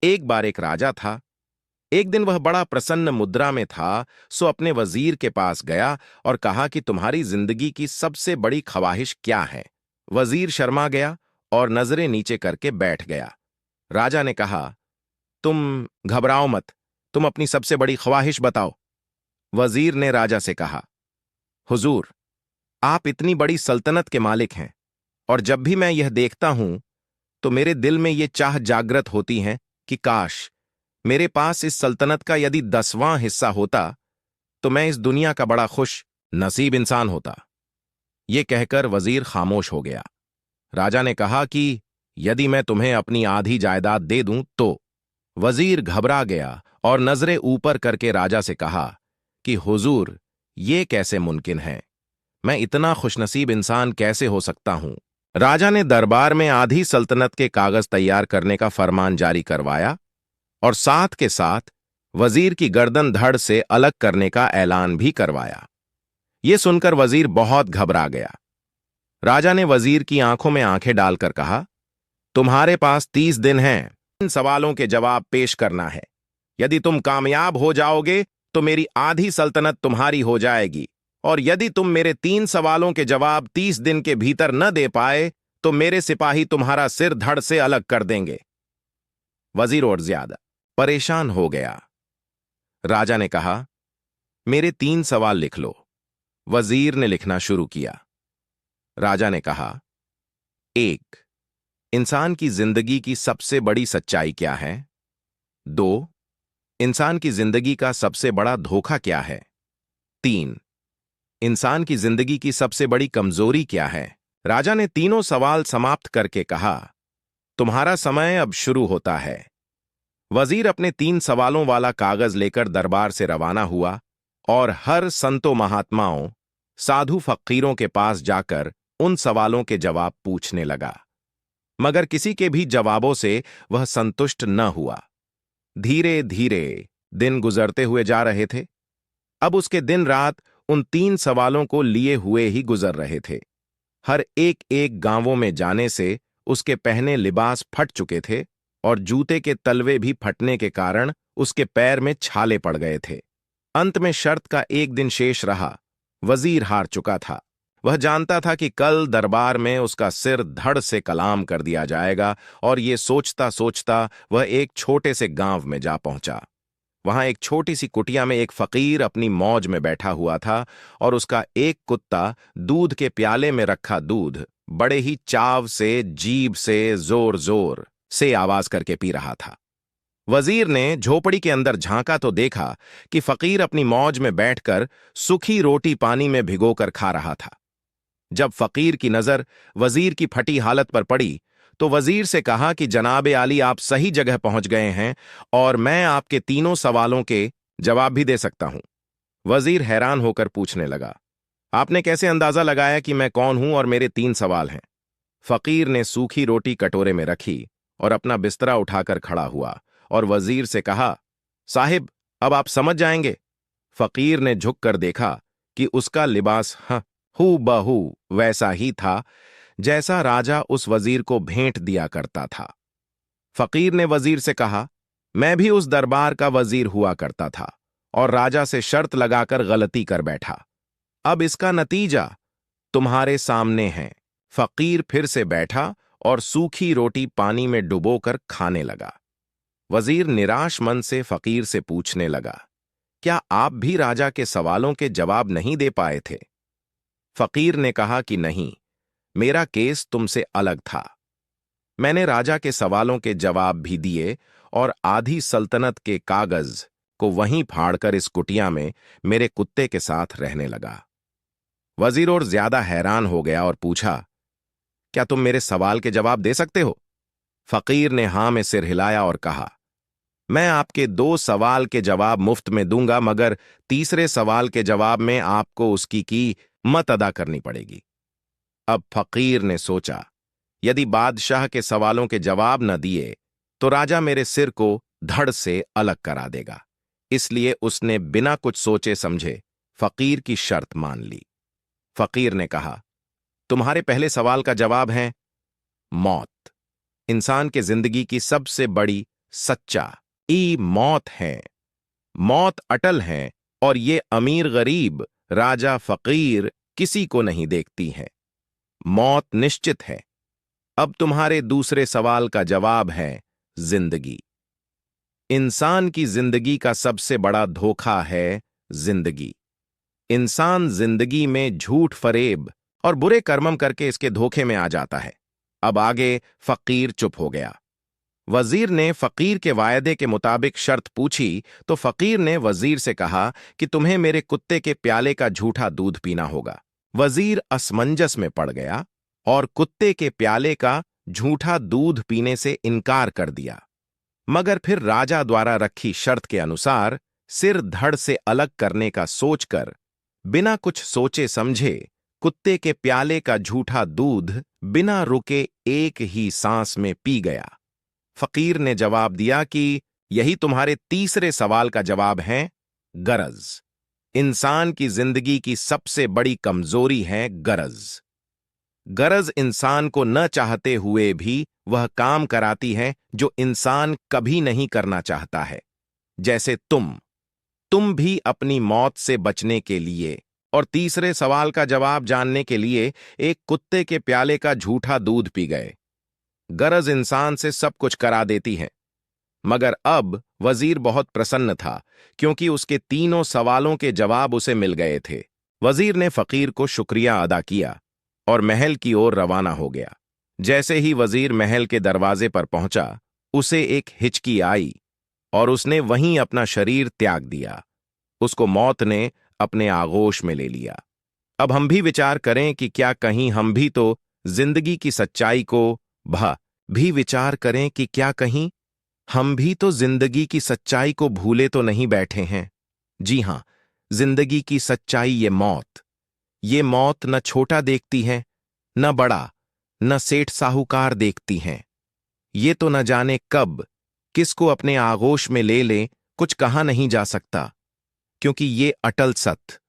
एक बार एक राजा था। एक दिन वह बड़ा प्रसन्न मुद्रा में था, सो अपने वजीर के पास गया और कहा कि तुम्हारी जिंदगी की सबसे बड़ी ख्वाहिश क्या है। वजीर शर्मा गया और नजरें नीचे करके बैठ गया। राजा ने कहा, तुम घबराओ मत, तुम अपनी सबसे बड़ी ख्वाहिश बताओ। वजीर ने राजा से कहा, हुजूर, आप इतनी बड़ी सल्तनत के मालिक हैं, और जब भी मैं यह देखता हूं तो मेरे दिल में ये चाह जागृत होती है कि काश मेरे पास इस सल्तनत का यदि 10वां हिस्सा होता तो मैं इस दुनिया का बड़ा खुश नसीब इंसान होता। ये कहकर वजीर खामोश हो गया। राजा ने कहा कि यदि मैं तुम्हें अपनी आधी जायदाद दे दूं तो। वजीर घबरा गया और नजरें ऊपर करके राजा से कहा कि हुजूर, ये कैसे मुमकिन है? मैं इतना खुशनसीब इंसान कैसे हो सकता हूं? राजा ने दरबार में आधी सल्तनत के कागज तैयार करने का फरमान जारी करवाया और साथ के साथ वजीर की गर्दन धड़ से अलग करने का ऐलान भी करवाया। यह सुनकर वजीर बहुत घबरा गया। राजा ने वजीर की आंखों में आंखें डालकर कहा, तुम्हारे पास 30 दिन हैं इन सवालों के जवाब पेश करना है। यदि तुम कामयाब हो जाओगे तो मेरी आधी सल्तनत तुम्हारी हो जाएगी, और यदि तुम मेरे 3 सवालों के जवाब 30 दिन के भीतर न दे पाए तो मेरे सिपाही तुम्हारा सिर धड़ से अलग कर देंगे। वजीर और ज्यादा परेशान हो गया। राजा ने कहा, मेरे 3 सवाल लिख लो। वजीर ने लिखना शुरू किया। राजा ने कहा, 1. इंसान की जिंदगी की सबसे बड़ी सच्चाई क्या है? 2. इंसान की जिंदगी का सबसे बड़ा धोखा क्या है? 3. इंसान की जिंदगी की सबसे बड़ी कमजोरी क्या है? राजा ने तीनों सवाल समाप्त करके कहा, तुम्हारा समय अब शुरू होता है। वजीर अपने 3 सवालों वाला कागज लेकर दरबार से रवाना हुआ और हर संतों, महात्माओं, साधु फकीरों के पास जाकर उन सवालों के जवाब पूछने लगा, मगर किसी के भी जवाबों से वह संतुष्ट न हुआ। धीरे धीरे दिन गुजरते हुए जा रहे थे। अब उसके दिन रात उन 3 सवालों को लिए हुए ही गुजर रहे थे। हर एक एक गांवों में जाने से उसके पहने लिबास फट चुके थे और जूते के तलवे भी फटने के कारण उसके पैर में छाले पड़ गए थे। अंत में शर्त का एक दिन शेष रहा। वजीर हार चुका था। वह जानता था कि कल दरबार में उसका सिर धड़ से कलाम कर दिया जाएगा, और ये सोचता सोचता वह एक छोटे से गांव में जा पहुंचा। वहां एक छोटी सी कुटिया में एक फकीर अपनी मौज में बैठा हुआ था और उसका एक कुत्ता दूध के प्याले में रखा दूध बड़े ही चाव से, जीभ से जोर जोर से आवाज करके पी रहा था। वजीर ने झोपड़ी के अंदर झांका तो देखा कि फकीर अपनी मौज में बैठकर सूखी रोटी पानी में भिगोकर खा रहा था। जब फकीर की नजर वजीर की फटी हालत पर पड़ी तो वजीर से कहा कि जनाबे आली, आप सही जगह पहुंच गए हैं और मैं आपके तीनों सवालों के जवाब भी दे सकता हूं। वजीर हैरान होकर पूछने लगा, आपने कैसे अंदाजा लगाया कि मैं कौन हूं और मेरे 3 सवाल हैं? फकीर ने सूखी रोटी कटोरे में रखी और अपना बिस्तरा उठाकर खड़ा हुआ और वजीर से कहा, साहिब, अब आप समझ जाएंगे। फकीर ने झुककर देखा कि उसका लिबास हू बहू वैसा ही था जैसा राजा उस वजीर को भेंट दिया करता था। फकीर ने वजीर से कहा, मैं भी उस दरबार का वजीर हुआ करता था और राजा से शर्त लगाकर गलती कर बैठा। अब इसका नतीजा तुम्हारे सामने है। फकीर फिर से बैठा और सूखी रोटी पानी में डुबोकर खाने लगा। वजीर निराश मन से फकीर से पूछने लगा, क्या आप भी राजा के सवालों के जवाब नहीं दे पाए थे? फकीर ने कहा कि नहीं, मेरा केस तुमसे अलग था। मैंने राजा के सवालों के जवाब भी दिए और आधी सल्तनत के कागज को वहीं फाड़कर इस कुटिया में मेरे कुत्ते के साथ रहने लगा। वजीर और ज्यादा हैरान हो गया और पूछा, क्या तुम मेरे सवाल के जवाब दे सकते हो? फकीर ने हां में सिर हिलाया और कहा, मैं आपके 2 सवाल के जवाब मुफ्त में दूंगा, मगर तीसरे सवाल के जवाब में आपको उसकी कीमत अदा करनी पड़ेगी। अब फकीर ने सोचा, यदि बादशाह के सवालों के जवाब न दिए तो राजा मेरे सिर को धड़ से अलग करा देगा। इसलिए उसने बिना कुछ सोचे समझे फकीर की शर्त मान ली। फकीर ने कहा, तुम्हारे पहले सवाल का जवाब है मौत। इंसान के जिंदगी की सबसे बड़ी सच्चा। ई मौत है। मौत अटल है और ये अमीर गरीब, राजा फकीर किसी को नहीं देखती है। मौत निश्चित है। अब तुम्हारे दूसरे सवाल का जवाब है जिंदगी। इंसान की जिंदगी का सबसे बड़ा धोखा है जिंदगी। इंसान जिंदगी में झूठ फरेब और बुरे कर्मम करके इसके धोखे में आ जाता है। अब आगे फकीर चुप हो गया। वजीर ने फकीर के वायदे के मुताबिक शर्त पूछी तो फकीर ने वजीर से कहा कि तुम्हें मेरे कुत्ते के प्याले का झूठा दूध पीना होगा। वजीर असमंजस में पड़ गया और कुत्ते के प्याले का झूठा दूध पीने से इनकार कर दिया। मगर फिर राजा द्वारा रखी शर्त के अनुसार सिर धड़ से अलग करने का सोचकर बिना कुछ सोचे समझे कुत्ते के प्याले का झूठा दूध बिना रुके एक ही सांस में पी गया। फकीर ने जवाब दिया कि यही तुम्हारे तीसरे सवाल का जवाब है, गरज। इंसान की जिंदगी की सबसे बड़ी कमजोरी है गरज। गरज इंसान को न चाहते हुए भी वह काम कराती है जो इंसान कभी नहीं करना चाहता है। जैसे तुम भी अपनी मौत से बचने के लिए और तीसरे सवाल का जवाब जानने के लिए एक कुत्ते के प्याले का झूठा दूध पी गए। गरज इंसान से सब कुछ करा देती है। मगर अब वजीर बहुत प्रसन्न था क्योंकि उसके तीनों सवालों के जवाब उसे मिल गए थे। वजीर ने फकीर को शुक्रिया अदा किया और महल की ओर रवाना हो गया। जैसे ही वजीर महल के दरवाजे पर पहुंचा, उसे एक हिचकी आई और उसने वहीं अपना शरीर त्याग दिया। उसको मौत ने अपने आगोश में ले लिया। अब हम भी विचार करें कि क्या कहीं हम भी तो जिंदगी की सच्चाई को भी विचार करें कि क्या कहीं हम भी तो जिंदगी की सच्चाई को भूले तो नहीं बैठे हैं। जी हां, जिंदगी की सच्चाई ये मौत न छोटा देखती है, न बड़ा, न सेठ साहूकार देखती हैं। ये तो न जाने कब किसको अपने आगोश में ले कुछ कहा नहीं जा सकता, क्योंकि ये अटल सत्य